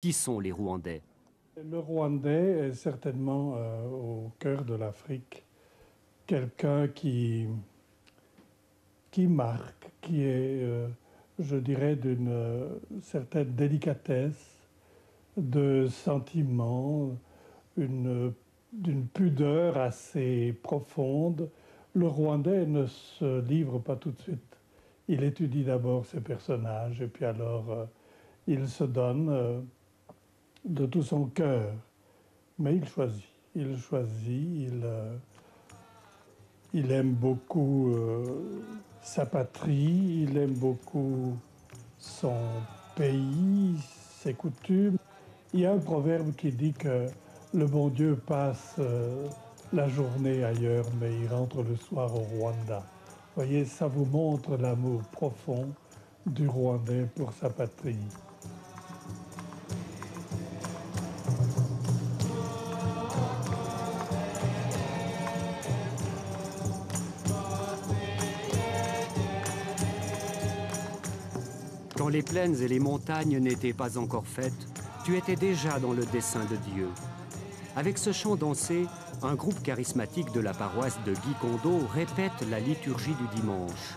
Qui sont les Rwandais? Le Rwandais est certainement au cœur de l'Afrique quelqu'un qui marque, qui est, je dirais, d'une certaine délicatesse, de sentiments, d'une pudeur assez profonde. Le Rwandais ne se livre pas tout de suite. Il étudie d'abord ses personnages et puis alors il se donne de tout son cœur. Mais il choisit. Il choisit, il aime beaucoup sa patrie, il aime beaucoup son pays, ses coutumes. Il y a un proverbe qui dit que le bon Dieu passe la journée ailleurs, mais il rentre le soir au Rwanda. Vous voyez, ça vous montre l'amour profond du Rwandais pour sa patrie. Quand les plaines et les montagnes n'étaient pas encore faites, tu étais déjà dans le dessein de Dieu. Avec ce chant dansé, un groupe charismatique de la paroisse de Gikondo répète la liturgie du dimanche.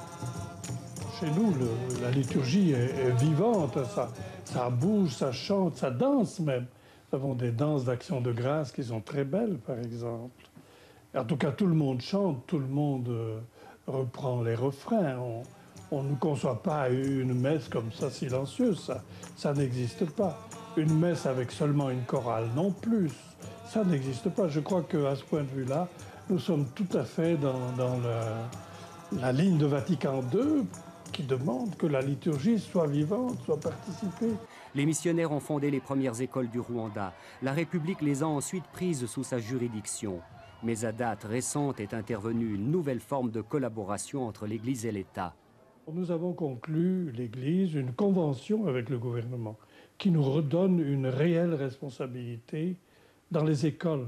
Chez nous, la liturgie est vivante, ça bouge, ça chante, ça danse même. Nous avons des danses d'action de grâce qui sont très belles, par exemple. En tout cas, tout le monde chante, tout le monde reprend les refrains. On ne conçoit pas une messe comme ça silencieuse, ça n'existe pas. Une messe avec seulement une chorale non plus, ça n'existe pas. Je crois qu'à ce point de vue-là, nous sommes tout à fait dans la ligne de Vatican II qui demande que la liturgie soit vivante, soit participée. Les missionnaires ont fondé les premières écoles du Rwanda. La République les a ensuite prises sous sa juridiction. Mais à date récente est intervenue une nouvelle forme de collaboration entre l'Église et l'État. Nous avons conclu, l'Église, une convention avec le gouvernement qui nous redonne une réelle responsabilité dans les écoles.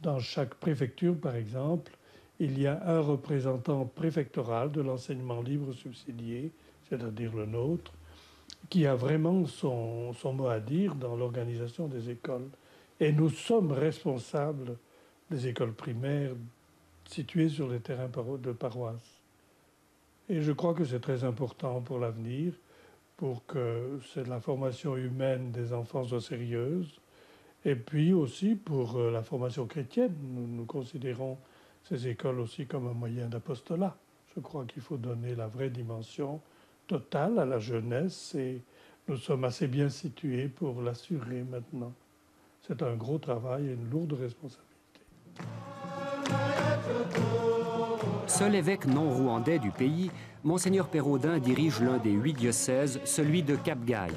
Dans chaque préfecture, par exemple, il y a un représentant préfectoral de l'enseignement libre subsidié, c'est-à-dire le nôtre, qui a vraiment son mot à dire dans l'organisation des écoles. Et nous sommes responsables des écoles primaires situées sur les terrains de paroisse. Et je crois que c'est très important pour l'avenir, pour que la formation humaine des enfants soit sérieuse, et puis aussi pour la formation chrétienne. Nous considérons ces écoles aussi comme un moyen d'apostolat. Je crois qu'il faut donner la vraie dimension totale à la jeunesse et nous sommes assez bien situés pour l'assurer maintenant. C'est un gros travail et une lourde responsabilité. Seul évêque non rwandais du pays, Monseigneur Pérodin dirige l'un des 8 diocèses, celui de Cap-Gaï.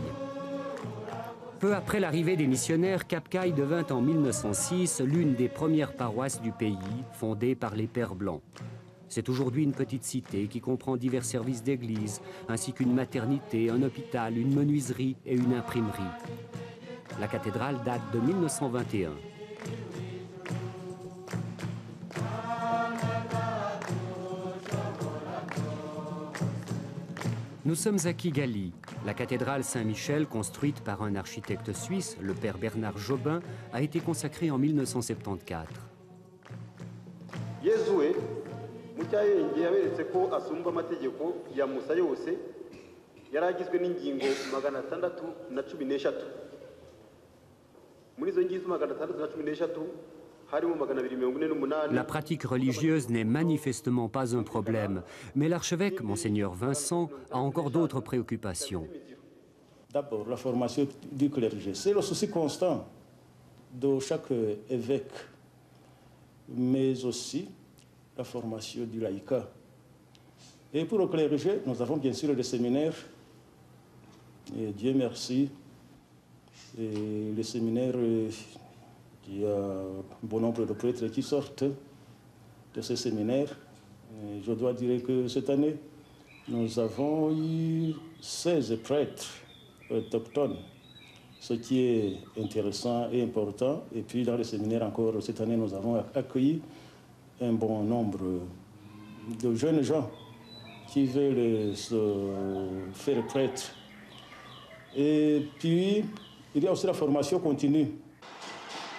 Peu après l'arrivée des missionnaires, Cap-Gaï devint en 1906 l'une des premières paroisses du pays, fondée par les Pères Blancs. C'est aujourd'hui une petite cité qui comprend divers services d'église, ainsi qu'une maternité, un hôpital, une menuiserie et une imprimerie. La cathédrale date de 1921. Nous sommes à Kigali. La cathédrale Saint-Michel, construite par un architecte suisse, le père Bernard Jobin, a été consacrée en 1974. Yezuwe mucyayenge yaberetse ko asumba amategeko ya Musa yose yaragizwe n'ingingo 613 muri izo ngizo 613 La pratique religieuse n'est manifestement pas un problème, mais l'archevêque, Monseigneur Vincent, a encore d'autres préoccupations. D'abord, la formation du clergé. C'est le souci constant de chaque évêque, mais aussi la formation du laïcat. Et pour le clergé, nous avons bien sûr le séminaire, et Dieu merci, et le séminaire... Il y a un bon nombre de prêtres qui sortent de ce séminaire. Et je dois dire que cette année, nous avons eu 16 prêtres autochtones, ce qui est intéressant et important. Et puis dans le séminaire encore, cette année, nous avons accueilli un bon nombre de jeunes gens qui veulent se faire prêtres. Et puis, Il y a aussi la formation continue